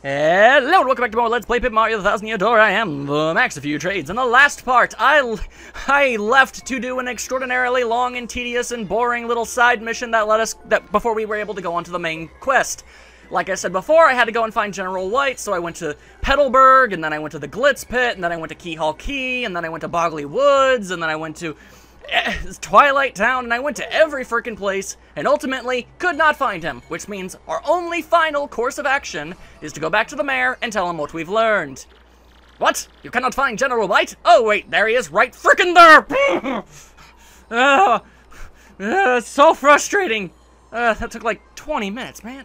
Hello and welcome back to more Let's Play Paper Mario the Thousand Year Door. I am the Max of Few Trades. In the last part, I left to do an extraordinarily long and tedious and boring little side mission that before we were able to go on to the main quest. Like I said before, I had to go and find General White, so I went to Petalburg, and then I went to the Glitz Pit, and then I went to Keyhall Key, and then I went to Bogley Woods, and then I went to Twilight Town, and I went to every frickin' place, and ultimately could not find him, which means our only final course of action is to go back to the mayor and tell him what we've learned. What? You cannot find General White? Oh wait, there he is, right frickin' there! So frustrating! That took like 20 minutes, man.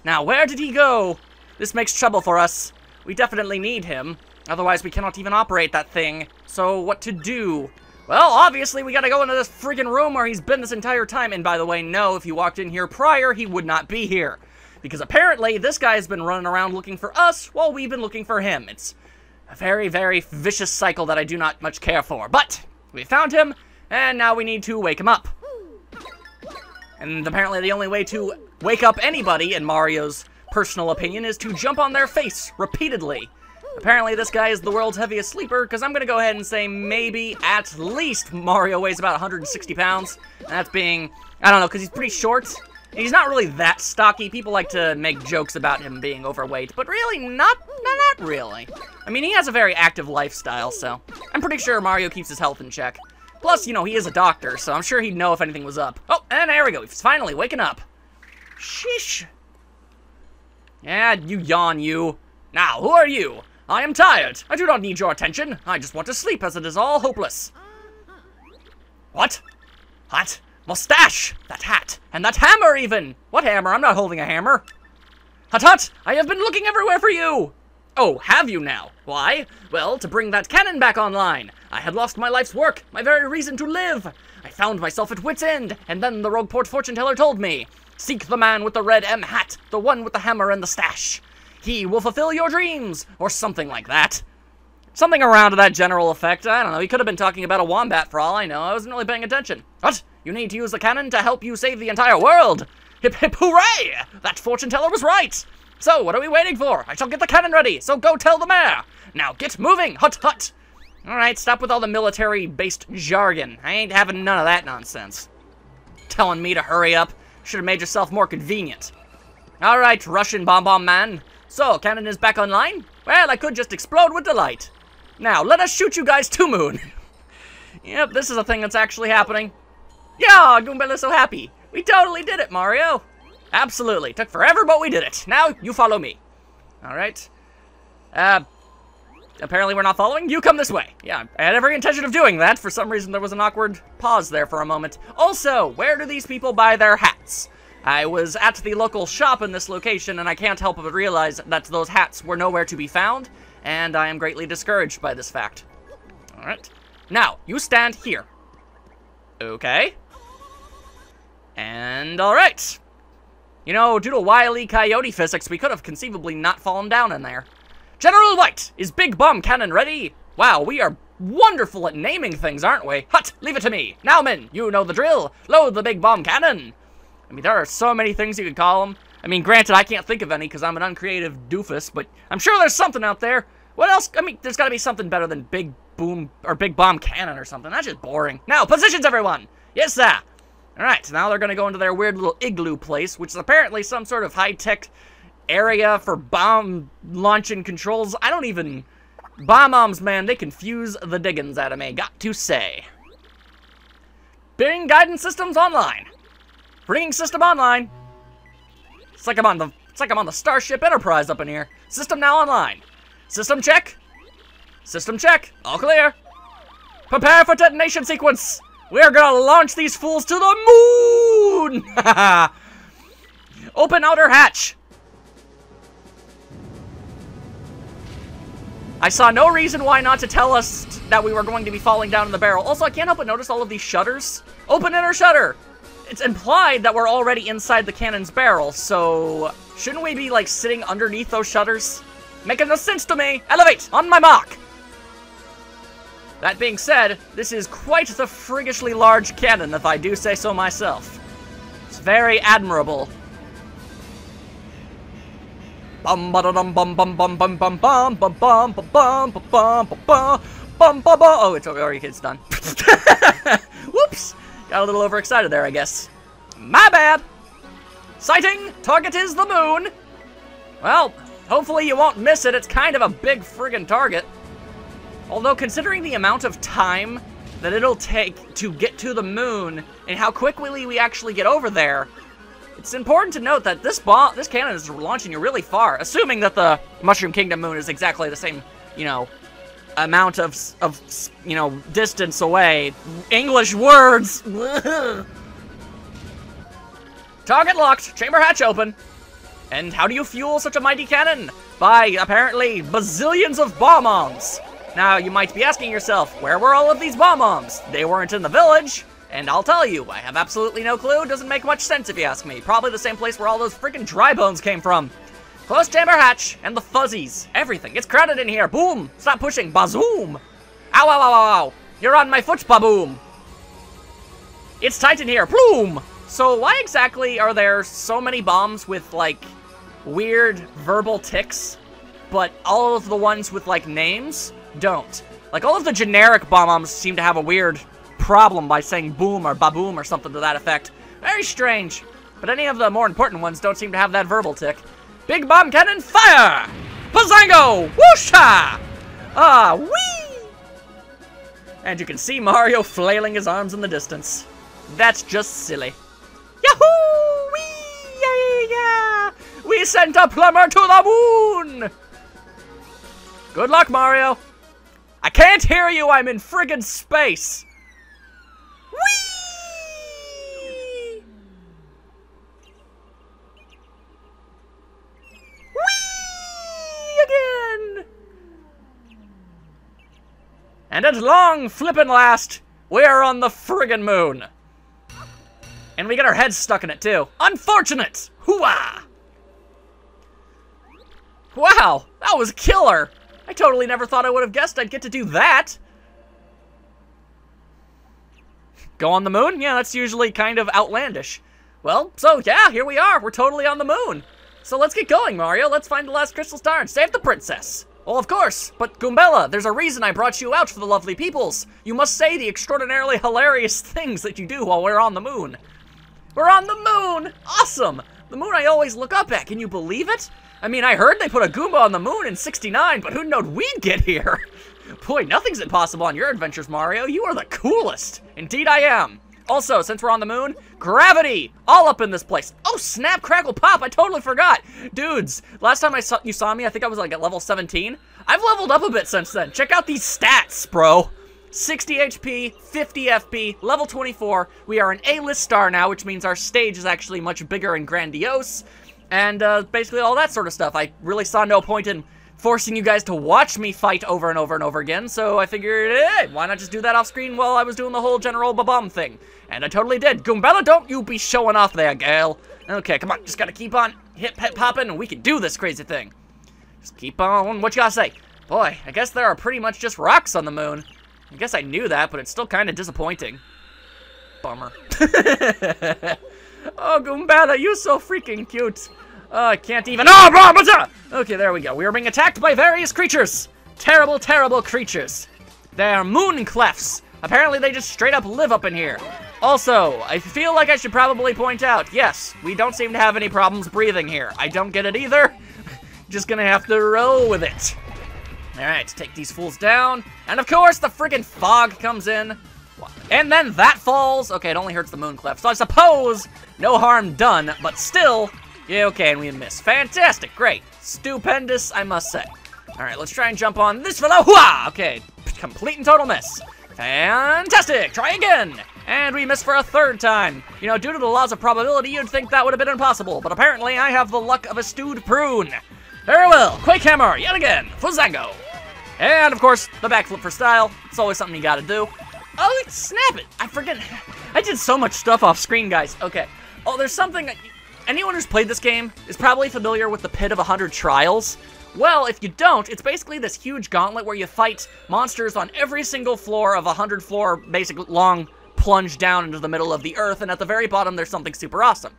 Now, where did he go? This makes trouble for us. We definitely need him, otherwise we cannot even operate that thing. So, what to do? Well, obviously, we gotta go into this freaking room where he's been this entire time. And by the way, no, if you walked in here prior, he would not be here. Because apparently, this guy has been running around looking for us while we've been looking for him. It's a very, very vicious cycle that I do not much care for. But, we found him, and now we need to wake him up. And apparently, the only way to wake up anybody, in Mario's personal opinion, is to jump on their face repeatedly. Apparently, this guy is the world's heaviest sleeper, because I'm going to go ahead and say maybe, at least, Mario weighs about 160 pounds. And that's being, I don't know, because he's pretty short. And he's not really that stocky. People like to make jokes about him being overweight, but really, not really. I mean, he has a very active lifestyle, so I'm pretty sure Mario keeps his health in check. Plus, you know, he is a doctor, so I'm sure he'd know if anything was up. Oh, and there we go. He's finally waking up. Sheesh. Yeah, you yawn, you. Now, who are you? I am tired. I do not need your attention. I just want to sleep, as it is all hopeless. What? Hat? Mustache! That hat! And that hammer, even! What hammer? I'm not holding a hammer. Hut hut! I have been looking everywhere for you! Oh, have you now? Why? Well, to bring that cannon back online. I had lost my life's work, my very reason to live. I found myself at wit's end, and then the rogue port fortune teller told me, seek the man with the red M hat, the one with the hammer and the stash. He will fulfill your dreams, or something like that. Something around to that general effect. I don't know, he could have been talking about a wombat for all I know. I wasn't really paying attention. What? You need to use the cannon to help you save the entire world. Hip hip hooray! That fortune teller was right. So, what are we waiting for? I shall get the cannon ready, so go tell the mayor. Now get moving, hut hut. Alright, stop with all the military-based jargon. I ain't having none of that nonsense. Telling me to hurry up. Should have made yourself more convenient. Alright, Russian bomb man. So, cannon is back online? Well, I could just explode with delight. Now, let us shoot you guys to moon. Yep, this is a thing that's actually happening. Yeah, Goombella so happy. We totally did it, Mario. Absolutely. Took forever, but we did it. Now, you follow me. Alright. Apparently we're not following. You come this way. Yeah, I had every intention of doing that. For some reason, there was an awkward pause there for a moment. Also, where do these people buy their hats? I was at the local shop in this location, and I can't help but realize that those hats were nowhere to be found, and I am greatly discouraged by this fact. Alright. Now, you stand here. Okay. And alright. You know, due to Wile E. Coyote physics, we could have conceivably not fallen down in there. General White, is Big Bomb Cannon ready? Wow, we are wonderful at naming things, aren't we? Hut, leave it to me. Now, men, you know the drill. Load the Big Bomb Cannon. I mean, there are so many things you could call them. I mean, granted, I can't think of any because I'm an uncreative doofus, but I'm sure there's something out there. What else? I mean, there's got to be something better than Big Boom or Big Bomb Cannon or something. That's just boring. Now, positions, everyone. Yes, sir. All right, now they're going to go into their weird little igloo place, which is apparently some sort of high-tech area for bomb launching controls. I don't even... Bomb-oms, man, they confuse the diggins out of me, got to say. Bring guidance systems online. Bringing system online. It's like I'm on the Starship Enterprise up in here. System now online. System check. System check. All clear. Prepare for detonation sequence. We're gonna launch these fools to the moon! Open outer hatch. I saw no reason why not to tell us that we were going to be falling down in the barrel. Also, I can't help but notice all of these shutters. Open inner shutter. It's implied that we're already inside the cannon's barrel, so shouldn't we be, like, sitting underneath those shutters? Making no sense to me. Elevate, on my mark. That being said, this is quite the friggishly large cannon, if I do say so myself. It's very admirable. Bum ba da dum bum bum bum bum bum bum bum bum bum bum bum bum bum bum bum. Oh, it's done. Whoops! Got a little overexcited there, I guess. My bad. Sighting. Target is the moon. Well, hopefully you won't miss it. It's kind of a big friggin' target. Although, considering the amount of time that it'll take to get to the moon and how quickly we actually get over there, it's important to note that this cannon is launching you really far, assuming that the Mushroom Kingdom moon is exactly the same, you know, amount of you know, distance away. English words! Target locked, chamber hatch open. And how do you fuel such a mighty cannon? By, apparently, bazillions of bomb-bombs. Now, you might be asking yourself, where were all of these bomb-bombs? They weren't in the village. And I'll tell you, I have absolutely no clue. Doesn't make much sense if you ask me. Probably the same place where all those freaking dry bones came from. Close chamber hatch, and the fuzzies. Everything. It's crowded in here. Boom! Stop pushing. Bazoom! Ow, ow, ow, ow, ow. You're on my foot, baboom. It's tight in here. Bloom! So why exactly are there so many bombs with, like, weird verbal tics, but all of the ones with, like, names don't? Like, all of the generic bombs seem to have a weird problem by saying boom or baboom or something to that effect. Very strange. But any of the more important ones don't seem to have that verbal tick. Big bomb cannon, fire! Pazango! Whoosha! Ah, wee! And you can see Mario flailing his arms in the distance. That's just silly. Yahoo! Wee! Yeah, yeah! We sent a plumber to the moon! Good luck, Mario. I can't hear you, I'm in friggin' space. Whee! Whee! Again! And at long flippin' last, we're on the friggin' moon. And we get our heads stuck in it, too. Unfortunate! Hooah! Wow, that was killer! I totally never thought I would have guessed I'd get to do that. Go on the moon? Yeah, that's usually kind of outlandish. Well, so yeah, here we are. We're totally on the moon. So let's get going, Mario. Let's find the last crystal star and save the princess. Well, of course, but Goombella, there's a reason I brought you out for the lovely peoples. You must say the extraordinarily hilarious things that you do while we're on the moon. We're on the moon! Awesome! The moon I always look up at, can you believe it? I mean, I heard they put a Goomba on the moon in '69, but who knowed we'd get here? Boy, nothing's impossible on your adventures, Mario. You are the coolest. Indeed I am. Also, since we're on the moon, gravity! All up in this place. Oh, snap, crackle, pop, I totally forgot. Dudes, last time you saw me, I think I was like at level 17. I've leveled up a bit since then. Check out these stats, bro. 60 HP, 50 FP, level 24. We are an A-list star now, which means our stage is actually much bigger and grandiose. And basically all that sort of stuff. I really saw no point in forcing you guys to watch me fight over and over and over again, so I figured, hey, why not just do that off screen while I was doing the whole General Babam thing? And I totally did. Goombella, don't you be showing off there, gal. Okay, come on, just gotta keep on hip-popping, and we can do this crazy thing. Just keep on, what you gotta say? Boy, I guess there are pretty much just rocks on the moon. I guess I knew that, but it's still kind of disappointing. Bummer. Oh, Goombella, you're so freaking cute. I can't even. Oh, okay, there we go. We are being attacked by various creatures. Terrible, terrible creatures. They are moon clefts. Apparently, they just straight up live up in here. Also, I feel like I should probably point out, yes, we don't seem to have any problems breathing here. I don't get it either. Just gonna have to roll with it. All right, take these fools down. And of course, the friggin' fog comes in. And then that falls. Okay, it only hurts the moon cleft. So I suppose no harm done, but still. Yeah, okay, and we miss. Fantastic, great. Stupendous, I must say. All right, let's try and jump on this fellow. Hooah! Okay, complete and total miss. Fantastic, try again. And we miss for a third time. You know, due to the laws of probability, you'd think that would have been impossible, but apparently I have the luck of a stewed prune. Very well, Quake Hammer, yet again, Fuzango. And of course, the backflip for style. It's always something you gotta do. Oh, snap it, I forget. I did so much stuff off screen, guys. Okay, oh, there's something. Anyone who's played this game is probably familiar with the Pit of 100 Trials. Well, if you don't, it's basically this huge gauntlet where you fight monsters on every single floor of a 100-floor, basic long plunge down into the middle of the earth, and at the very bottom there's something super awesome.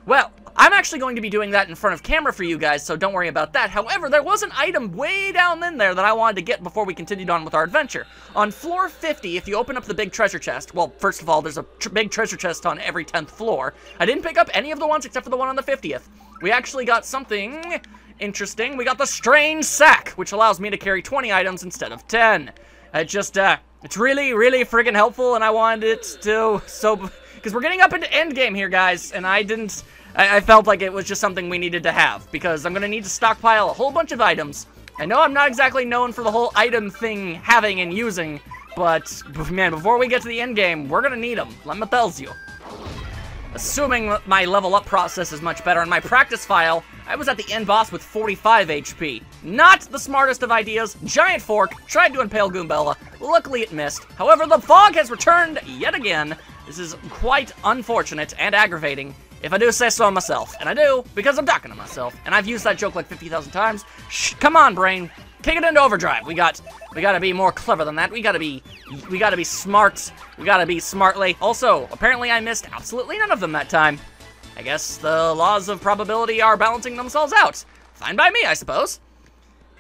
Well, I'm actually going to be doing that in front of camera for you guys, so don't worry about that. However, there was an item way down in there that I wanted to get before we continued on with our adventure. On floor 50, if you open up the big treasure chest, well, first of all, there's a big treasure chest on every 10th floor. I didn't pick up any of the ones except for the one on the 50th. We actually got something interesting. We got the strange sack, which allows me to carry 20 items instead of 10. It's really, really friggin' helpful, and I wanted it to, because we're getting up into endgame here, guys, and I felt like it was just something we needed to have, because I'm gonna need to stockpile a whole bunch of items. I know I'm not exactly known for the whole item thing having and using, but, man, before we get to the endgame, we're gonna need them, let me tell you. Assuming my level up process is much better, in my practice file, I was at the end boss with 45 HP. Not the smartest of ideas. Giant fork, tried to impale Goombella. Luckily it missed. However, the fog has returned yet again. This is quite unfortunate and aggravating, if I do say so myself. And I do, because I'm talking to myself. And I've used that joke like 50,000 times. Shh, come on, brain. Kick it into overdrive. We gotta be more clever than that. We gotta be smart. We gotta be smartly. Also, apparently I missed absolutely none of them that time. I guess the laws of probability are balancing themselves out. Fine by me, I suppose.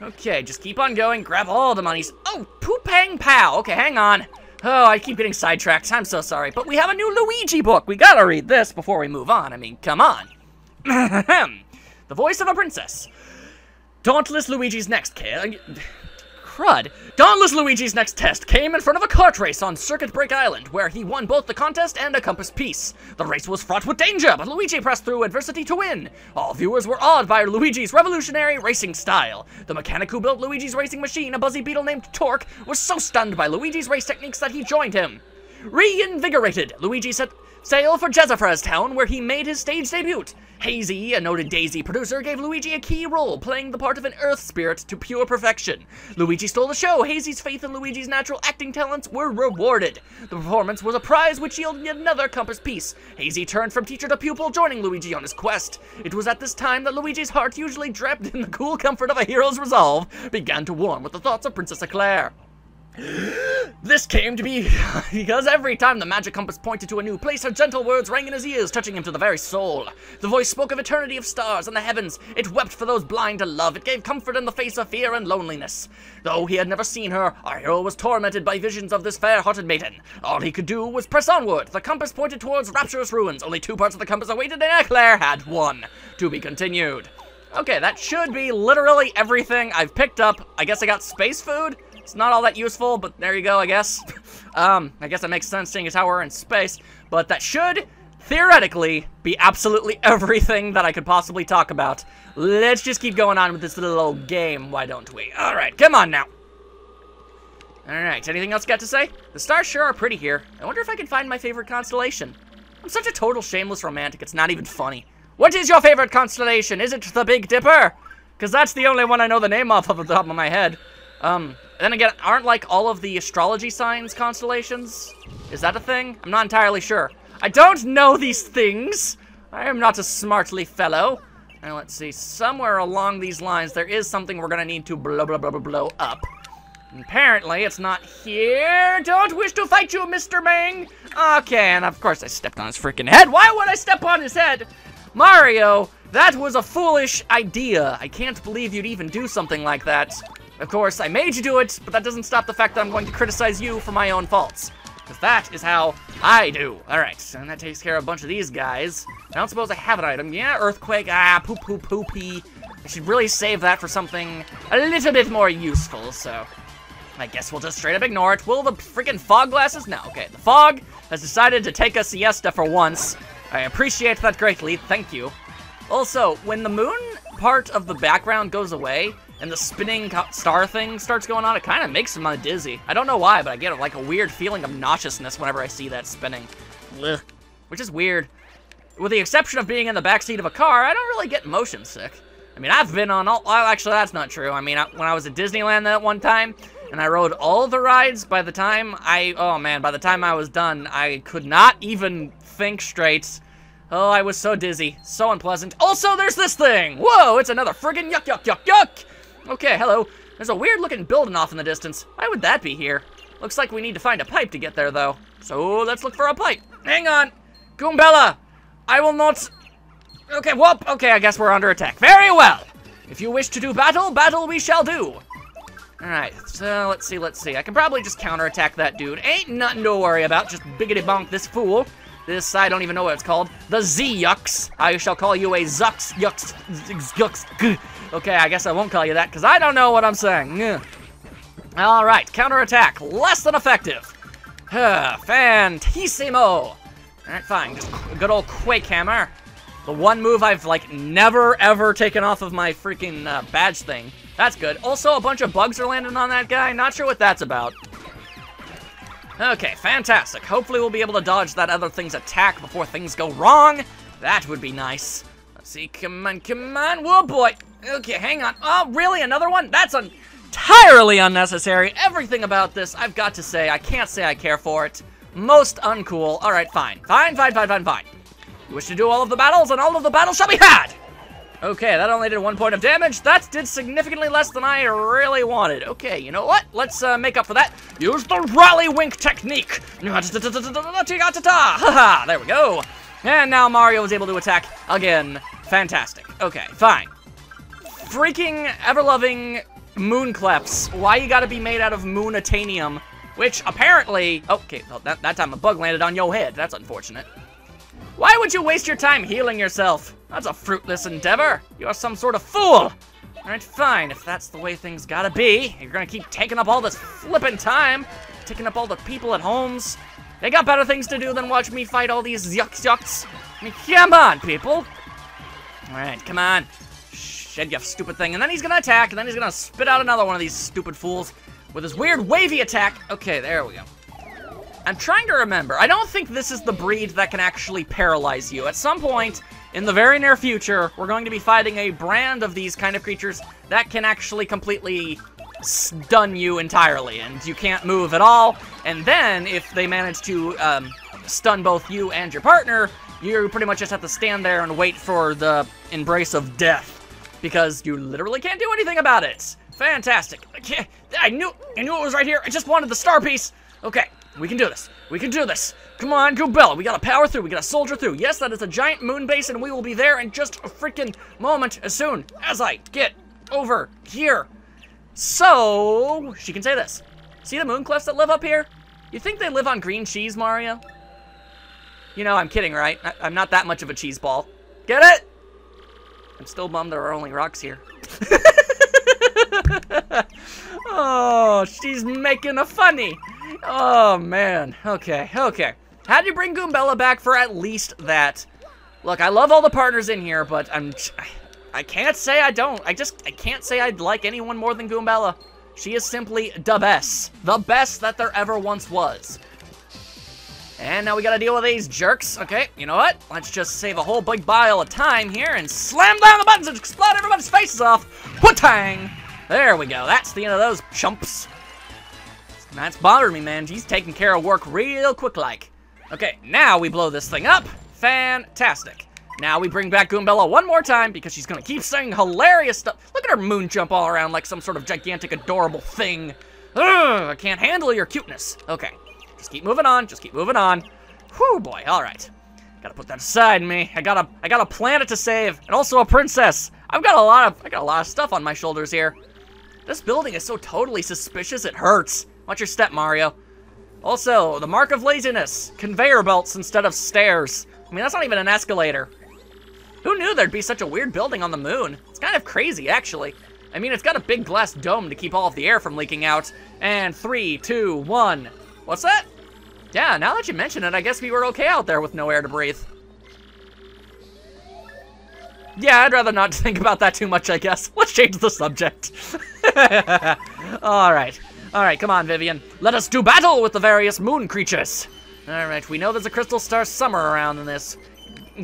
Okay, just keep on going. Grab all the monies. Oh, poopang pow. Okay, hang on. Oh, I keep getting sidetracked. I'm so sorry. But we have a new Luigi book. We gotta read this before we move on. I mean, come on. The voice of a princess. Dauntless Luigi's next Dauntless Luigi's next test came in front of a kart race on Circuit Break Island, where he won both the contest and a compass piece. The race was fraught with danger, but Luigi pressed through adversity to win. All viewers were awed by Luigi's revolutionary racing style. The mechanic who built Luigi's racing machine, a buzzy beetle named Torque, was so stunned by Luigi's race techniques that he joined him. Reinvigorated, Luigi set sail for Jezefra's town, where he made his stage debut. Hazy, a noted Daisy producer, gave Luigi a key role, playing the part of an Earth spirit to pure perfection. Luigi stole the show. Hazy's faith in Luigi's natural acting talents were rewarded. The performance was a prize which yielded yet another compass piece. Hazy turned from teacher to pupil, joining Luigi on his quest. It was at this time that Luigi's heart, usually draped in the cool comfort of a hero's resolve, began to warm with the thoughts of Princess Eclair. This came to be because every time the magic compass pointed to a new place, her gentle words rang in his ears, touching him to the very soul. The voice spoke of eternity of stars and the heavens. It wept for those blind to love. It gave comfort in the face of fear and loneliness. Though he had never seen her, our hero was tormented by visions of this fair-hearted maiden. All he could do was press onward. The compass pointed towards rapturous ruins. Only 2 parts of the compass awaited, and Eclair had 1. To be continued. Okay, that should be literally everything I've picked up. I guess I got space food. It's not all that useful, but there you go, I guess. I guess that makes sense seeing as how we're in space. But that should, theoretically, be absolutely everything that I could possibly talk about. Let's just keep going on with this little game, why don't we? Alright, come on now. Alright, anything else you got to say? The stars sure are pretty here. I wonder if I can find my favorite constellation. I'm such a total shameless romantic, it's not even funny. What is your favorite constellation? Is it the Big Dipper? Because that's the only one I know the name of the top of my head. Then again, aren't like all of the astrology signs constellations? Is that a thing? I'm not entirely sure. I don't know these things. I am not a smartly fellow. Now let's see, somewhere along these lines there is something we're gonna need to blow up. And apparently it's not here. Don't wish to fight you, Mr. Ming. Okay, and of course I stepped on his freaking head. Why would I step on his head? Mario, that was a foolish idea. I can't believe you'd even do something like that. Of course, I made you do it, but that doesn't stop the fact that I'm going to criticize you for my own faults. Because that is how I do. Alright, and that takes care of a bunch of these guys. I don't suppose I have an item. Yeah, earthquake, poopy. I should really save that for something a little bit more useful, so I guess we'll just straight up ignore it. Will the freaking fog glasses? No, okay. The fog has decided to take a siesta for once. I appreciate that greatly, thank you. Also, when the moon part of the background goes away, and the spinning star thing starts going on, it kind of makes me dizzy. I don't know why, but I get like a weird feeling of nauseousness whenever I see that spinning. Ugh. Which is weird. With the exception of being in the backseat of a car, I don't really get motion sick. I mean, I've been on all... Well, actually, that's not true. I mean, when I was at Disneyland that one time, and I rode all the rides, by the time I was done, I could not even think straight. Oh, I was so dizzy. So unpleasant. Also, there's this thing! Whoa, it's another friggin' yuck! Okay, hello. There's a weird-looking building off in the distance. Why would that be here? Looks like we need to find a pipe to get there, though. So, let's look for a pipe. Hang on! Goombella! I will not... Okay, whoop. Okay, I guess we're under attack. Very well. If you wish to do battle, battle we shall do. Alright, so let's see. I can probably just counterattack that dude. Ain't nothing to worry about. Just biggity bonk this fool. This, I don't even know what it's called. The Z-Yucks. I shall call you a Zucks, Yucks, Yucks. Okay, I guess I won't call you that, because I don't know what I'm saying. Alright, counterattack. Less than effective. Fantissimo. Alright, fine. Just a good old Quake Hammer. The one move I've, like, never, ever taken off of my freaking badge thing. That's good. Also, a bunch of bugs are landing on that guy. Not sure what that's about. Okay, fantastic. Hopefully we'll be able to dodge that other thing's attack before things go wrong. That would be nice. Let's see. Come on. Whoa, boy. Okay, hang on. Oh, really? Another one? That's entirely unnecessary. Everything about this, I've got to say, I can't say I care for it. Most uncool. All right, fine. Fine. You wish to do all of the battles, and all of the battles shall be had! Okay, that only did 1 point of damage. That did significantly less than I really wanted. Okay, you know what? Let's make up for that. Use the rally wink technique. Haha, there we go. And now Mario is able to attack again. Fantastic. Okay, fine. Freaking ever-loving moon clefs. Why you gotta be made out of moonatanium? Which apparently... Okay, well, that time a bug landed on your head. That's unfortunate. Why would you waste your time healing yourself? That's a fruitless endeavor. You're some sort of fool. Alright, fine. If that's the way things gotta be, you're gonna keep taking up all this flippin' time, taking up all the people at homes. They got better things to do than watch me fight all these yucks. I mean, come on, people. Alright, come on. Shed, you stupid thing. And then he's gonna attack, and then he's gonna spit out another one of these stupid fools with his weird wavy attack. Okay, there we go. I'm trying to remember. I don't think this is the breed that can actually paralyze you. At some point, in the very near future, we're going to be fighting a brand of these kind of creatures that can actually completely stun you entirely, and you can't move at all. And then, if they manage to stun both you and your partner, you pretty much just have to stand there and wait for the embrace of death, because you literally can't do anything about it. Fantastic. I knew it was right here. I just wanted the star piece. Okay. We can do this. We can do this. Come on, Goobella. We gotta power through. We gotta soldier through. Yes, that is a giant moon base, and we will be there in just a freaking moment as soon as I get over here. So, she can say this. See the moon clefs that live up here? You think they live on green cheese, Mario? You know, I'm kidding, right? I'm not that much of a cheese ball. Get it? I'm still bummed there are only rocks here. Oh, she's making a funny. Oh, man. Okay. Had to bring Goombella back for at least that. Look, I love all the partners in here, but I can't say I don't. I can't say I'd like anyone more than Goombella. She is simply the best. The best that there ever once was. And now we gotta deal with these jerks. Okay, you know what? Let's just save a whole big pile of time here and slam down the buttons and explode everybody's faces off. Wha-tang! There we go. That's the end of those chumps. That's bothering me, man. He's taking care of work real quick-like. Okay, now we blow this thing up. Fantastic. Now we bring back Goombella one more time because she's gonna keep saying hilarious stuff. Look at her moon jump all around like some sort of gigantic, adorable thing. Ugh, I can't handle your cuteness. Okay, just keep moving on. Just keep moving on. Whew, boy. All right. Gotta put that aside me. I got a planet to save, and also a princess. I got a lot of stuff on my shoulders here. This building is so totally suspicious, it hurts. Watch your step, Mario. Also, the mark of laziness. Conveyor belts instead of stairs. I mean, that's not even an escalator. Who knew there'd be such a weird building on the moon? It's kind of crazy, actually. I mean, it's got a big glass dome to keep all of the air from leaking out. And 3, 2, 1. What's that? Yeah, now that you mention it, I guess we were okay out there with no air to breathe. Yeah, I'd rather not think about that too much, I guess. Let's change the subject. Alright, come on, Vivian. Let us do battle with the various moon creatures. Alright, we know there's a crystal star somewhere around in this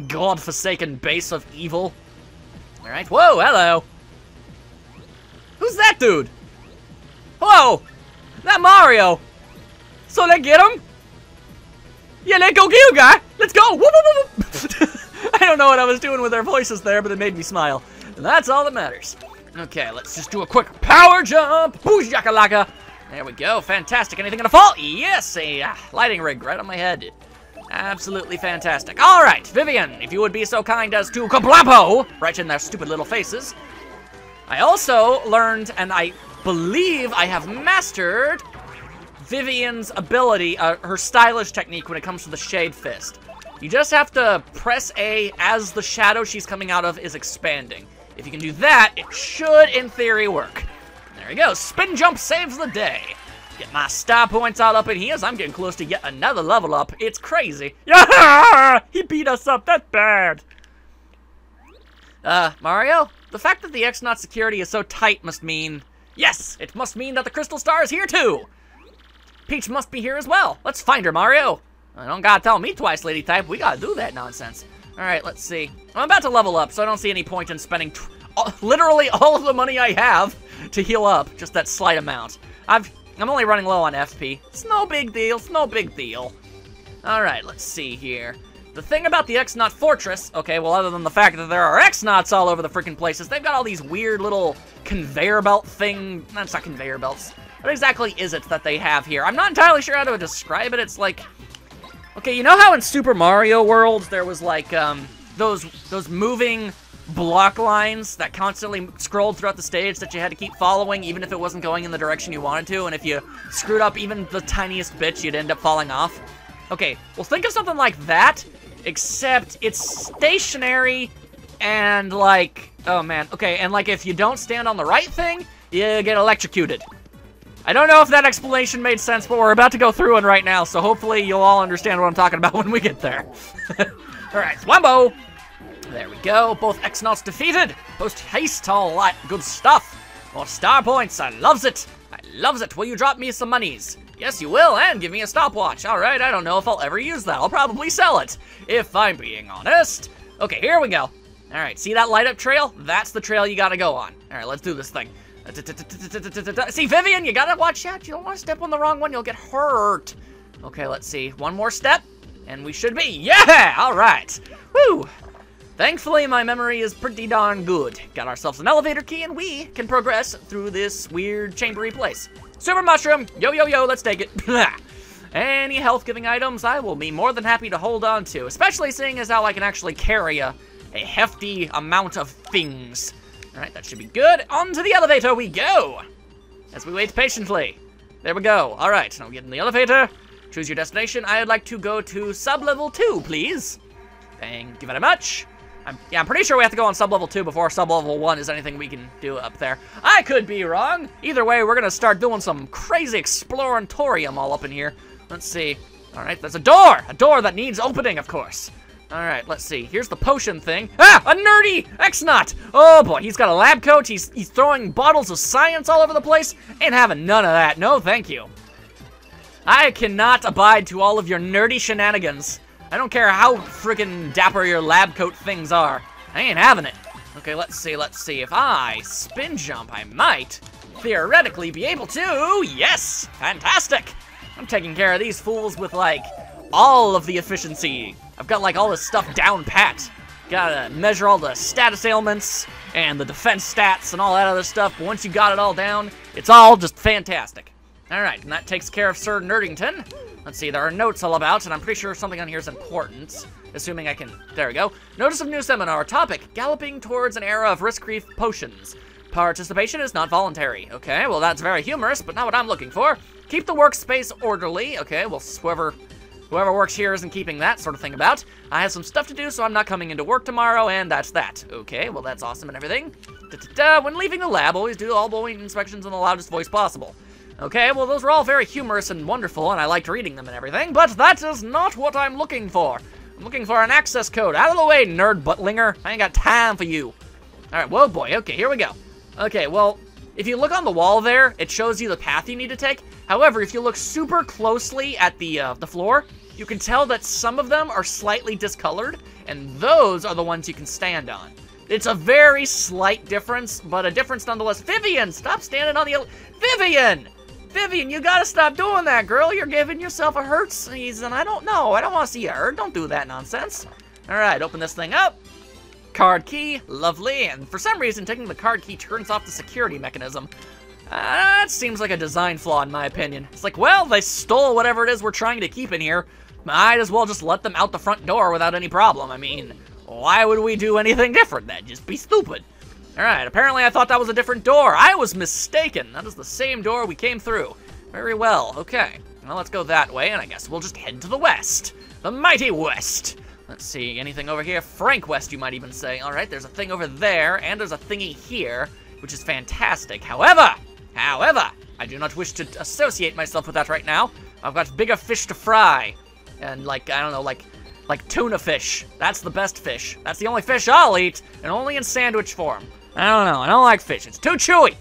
godforsaken base of evil. Alright, whoa, hello. Who's that dude? Whoa, that Mario. So they get him? Yeah, let's go get you, guy. Let's go. Whoop, whoop, whoop. I don't know what I was doing with their voices there, but it made me smile. And that's all that matters. Okay, let's just do a quick power jump. Boosh yakalaka. There we go. Fantastic. Anything gonna fall? Yes, a lighting rig right on my head. Absolutely fantastic. All right, Vivian, if you would be so kind as to kablampo right in their stupid little faces. I also learned, and I believe I have mastered Vivian's ability, her stylish technique when it comes to the Shade Fist. You just have to press A as the shadow she's coming out of is expanding. If you can do that, it should, in theory, work. There we go. Spin jump saves the day. Get my star points all up in here, so I'm getting close to yet another level up. It's crazy. Yeah! He beat us up. That's bad. Mario, the fact that the X-naut security is so tight must mean... Yes! It must mean that the Crystal Star is here, too! Peach must be here as well. Let's find her, Mario. I don't gotta tell me twice, Lady Type. We gotta do that nonsense. Alright, let's see. I'm about to level up, so I don't see any point in spending literally all of the money I have to heal up. Just that slight amount. I'm only running low on FP. It's no big deal. It's no big deal. Alright, let's see here. The thing about the X-naut Fortress, okay, well, other than the fact that there are X-nauts all over the freaking places, they've got all these weird little conveyor belt thing. That's not conveyor belts. What exactly is it that they have here? I'm not entirely sure how to describe it. It's like... Okay, you know how in Super Mario World there was like, those moving block lines that constantly scrolled throughout the stage that you had to keep following even if it wasn't going in the direction you wanted to, and if you screwed up even the tiniest bit, you'd end up falling off? Okay, well think of something like that, except it's stationary and like, oh man, okay, and like if you don't stand on the right thing, you get electrocuted. I don't know if that explanation made sense, but we're about to go through it right now, so hopefully you'll all understand what I'm talking about when we get there. Alright, Wombo! There we go, both X-nauts defeated! Post haste, all that good stuff! More star points, I loves it! I loves it! Will you drop me some monies? Yes, you will, and give me a stopwatch. Alright, I don't know if I'll ever use that. I'll probably sell it, if I'm being honest. Okay, here we go. Alright, see that light up trail? That's the trail you gotta go on. Alright, let's do this thing. See, Vivian, you gotta watch out. You don't want to step on the wrong one. You'll get hurt. Okay, let's see. One more step, and we should be. Yeah! All right. Woo! Thankfully, my memory is pretty darn good. Got ourselves an elevator key, and we can progress through this weird chambery place. Super Mushroom! Yo, yo, yo, let's take it. Any health-giving items, I will be more than happy to hold on to, especially seeing as how I can actually carry a hefty amount of things. Alright, that should be good. Onto the elevator we go! As we wait patiently. There we go. Alright, now we get in the elevator. Choose your destination. I'd like to go to sub-level 2, please. Thank you very much. I'm pretty sure we have to go on sub-level 2 before sub-level 1 is anything we can do up there. I could be wrong. Either way, we're gonna start doing some crazy exploratorium all up in here. Let's see. Alright, there's a door! A door that needs opening, of course. Alright, let's see. Here's the potion thing. Ah! A nerdy X-naut! Oh boy, he's got a lab coat. He's throwing bottles of science all over the place. Ain't having none of that. No, thank you. I cannot abide to all of your nerdy shenanigans. I don't care how freaking dapper your lab coat things are. I ain't having it. Okay, let's see. If I spin jump, I might theoretically be able to. Yes! Fantastic! I'm taking care of these fools with, like, all of the efficiency. I've got, like, all this stuff down pat. Gotta measure all the status ailments and the defense stats and all that other stuff, but once you got it all down, it's all just fantastic. Alright, and that takes care of Sir Nerdington. Let's see, there are notes all about, and I'm pretty sure something on here is important. Assuming I can... There we go. Notice of new seminar. Topic, galloping towards an era of risk-free potions. Participation is not voluntary. Okay, well, that's very humorous, but not what I'm looking for. Keep the workspace orderly. Okay, well, whoever works here isn't keeping that sort of thing about. I have some stuff to do, so I'm not coming into work tomorrow, and that's that. Okay, well, that's awesome and everything. When leaving the lab, always do all blowing inspections in the loudest voice possible. Okay, well, those were all very humorous and wonderful, and I liked reading them and everything, but that is not what I'm looking for. I'm looking for an access code. Out of the way, nerd buttlinger. I ain't got time for you. All right, whoa, boy. Okay, here we go. Okay, well, if you look on the wall there, it shows you the path you need to take. However, if you look super closely at the floor, you can tell that some of them are slightly discolored, and those are the ones you can stand on. It's a very slight difference, but a difference nonetheless. Vivian, stop standing on the... Vivian! Vivian, you gotta stop doing that, girl. You're giving yourself a hurt sneeze, and I don't know. I don't want to see you hurt. Don't do that nonsense. All right, open this thing up. Card key, lovely. And for some reason, taking the card key turns off the security mechanism. That seems like a design flaw, in my opinion. It's like, well, they stole whatever it is we're trying to keep in here. might as well just let them out the front door without any problem. I mean, why would we do anything different? That'd just be stupid. Alright, apparently I thought that was a different door. I was mistaken. That is the same door we came through. Very well, okay. Well, let's go that way, and I guess we'll just head to the west. The mighty west. Let's see, anything over here? Frank West, you might even say. Alright, there's a thing over there, and there's a thingy here, which is fantastic. However, I do not wish to associate myself with that right now. I've got bigger fish to fry. And like, I don't know, like tuna fish. That's the best fish. That's the only fish I'll eat, and only in sandwich form. I don't know, I don't like fish. It's too chewy.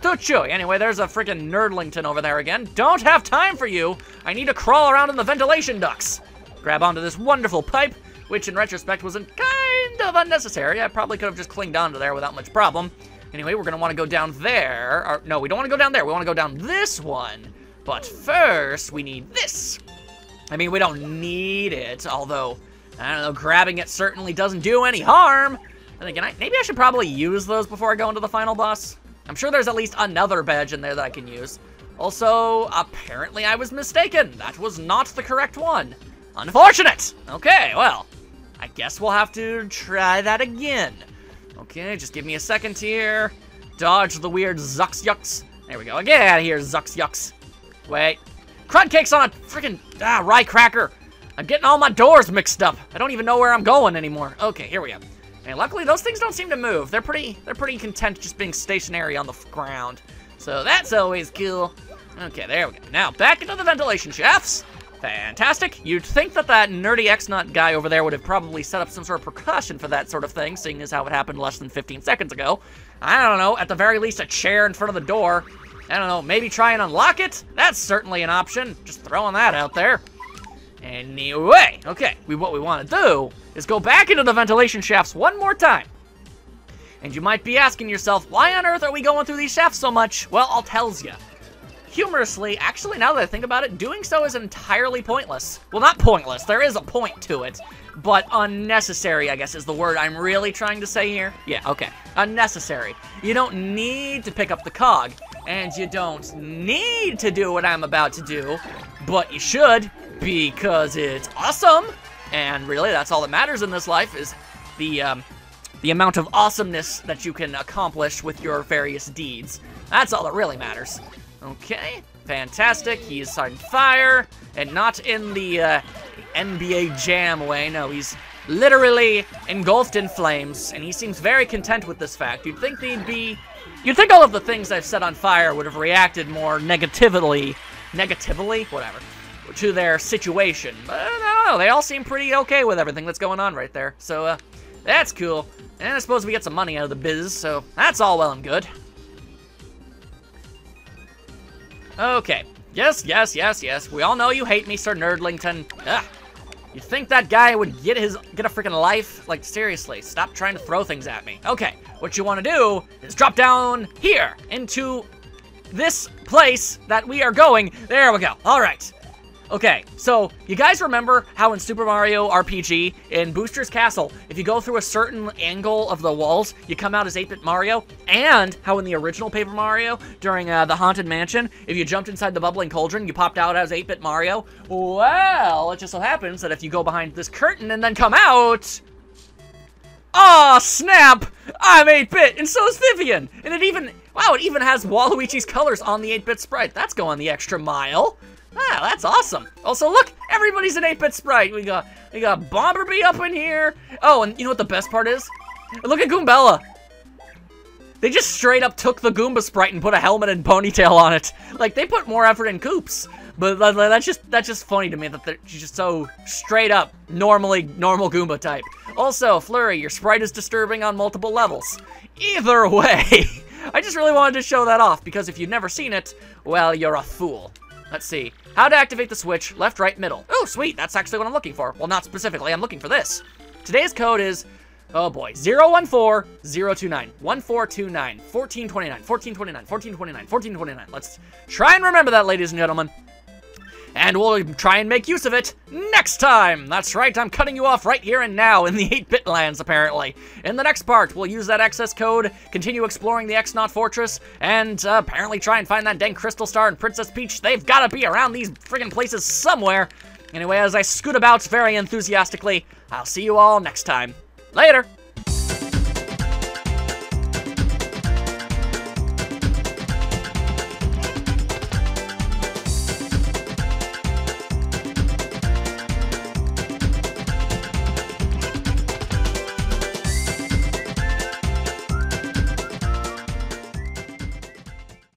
Too chewy. Anyway, there's a freaking nerdlington over there again. Don't have time for you. I need to crawl around in the ventilation ducts. Grab onto this wonderful pipe, which in retrospect was kind of unnecessary. I probably could have just clinged onto there without much problem. Anyway, we're going to want to go down there. Or, no, we don't want to go down there. We want to go down this one. But first, we need this. I mean, we don't need it, although, I don't know, grabbing it certainly doesn't do any harm. And again, maybe I should probably use those before I go into the final boss. I'm sure there's at least another badge in there that I can use. Also, apparently I was mistaken. That was not the correct one. Unfortunate! Okay, well, I guess we'll have to try that again. Okay, just give me a second here. Dodge the weird Zucks Yucks. There we go. Get out of here, Zucks Yucks. Wait. Crud cake's on a freaking rye cracker. I'm getting all my doors mixed up. I don't even know where I'm going anymore. Okay, here we go. And luckily, those things don't seem to move. They're pretty content just being stationary on the ground. So that's always cool. Okay, there we go. Now, back into the ventilation shafts. Fantastic. You'd think that nerdy X-naut guy over there would have probably set up some sort of precaution for that sort of thing, seeing as how it happened less than 15 seconds ago. I don't know, at the very least a chair in front of the door. I don't know, maybe try and unlock it? That's certainly an option. Just throwing that out there. Anyway, okay, what we want to do is go back into the ventilation shafts one more time. And you might be asking yourself, why on earth are we going through these shafts so much? Well, I'll tells ya. Humorously, actually, now that I think about it, doing so is entirely pointless. Well, not pointless, there is a point to it, but unnecessary, I guess, is the word I'm really trying to say here. Yeah, okay, unnecessary. You don't need to pick up the cog, and you don't need to do what I'm about to do, but you should, because it's awesome. And really, that's all that matters in this life, is the amount of awesomeness that you can accomplish with your various deeds. That's all that really matters. Okay, fantastic. He's on fire, and not in the NBA Jam way. No, he's literally engulfed in flames, and he seems very content with this fact. You'd think all of the things I've set on fire would have reacted more negatively, whatever, to their situation. But I don't know, they all seem pretty okay with everything that's going on right there. So, that's cool. And I suppose we get some money out of the biz, so that's all well and good. Okay. Yes. We all know you hate me, Sir Nerdlington. Ugh. You think that guy would get a freaking life? Like, seriously, stop trying to throw things at me. Okay, what you want to do is drop down here into this place that we are going. There we go. All right. Okay, so you guys remember how in Super Mario RPG, in Booster's Castle, if you go through a certain angle of the walls, you come out as 8-Bit Mario? And how in the original Paper Mario, during the Haunted Mansion, if you jumped inside the Bubbling Cauldron, you popped out as 8-Bit Mario? Well, it just so happens that if you go behind this curtain and then come out... Aw, snap! I'm 8-Bit, and so is Vivian! And it even has Waluigi's colors on the 8-Bit sprite. That's going the extra mile. Ah, that's awesome. Also, look, everybody's an 8-Bit sprite. We got Bomberbee up in here. Oh, and you know what the best part is? Look at Goombella. They just straight up took the Goomba sprite and put a helmet and ponytail on it. Like, they put more effort in Koops. But that's just funny to me that she's just so straight up normal Goomba type. Also, Flurry, your sprite is disturbing on multiple levels. Either way, I just really wanted to show that off, because if you've never seen it, well, you're a fool. Let's see. How to activate the switch, left, right, middle. Oh, sweet, that's actually what I'm looking for. Well, not specifically, I'm looking for this. Today's code is, oh boy, 014029 1429 1429 1429 1429 1429. Let's try and remember that, ladies and gentlemen. And we'll try and make use of it next time. That's right, I'm cutting you off right here and now in the 8-Bit lands, apparently. In the next part, we'll use that access code, continue exploring the X-naut Fortress, and apparently try and find that dang Crystal Star and Princess Peach. They've got to be around these friggin' places somewhere. Anyway, as I scoot about very enthusiastically, I'll see you all next time. Later!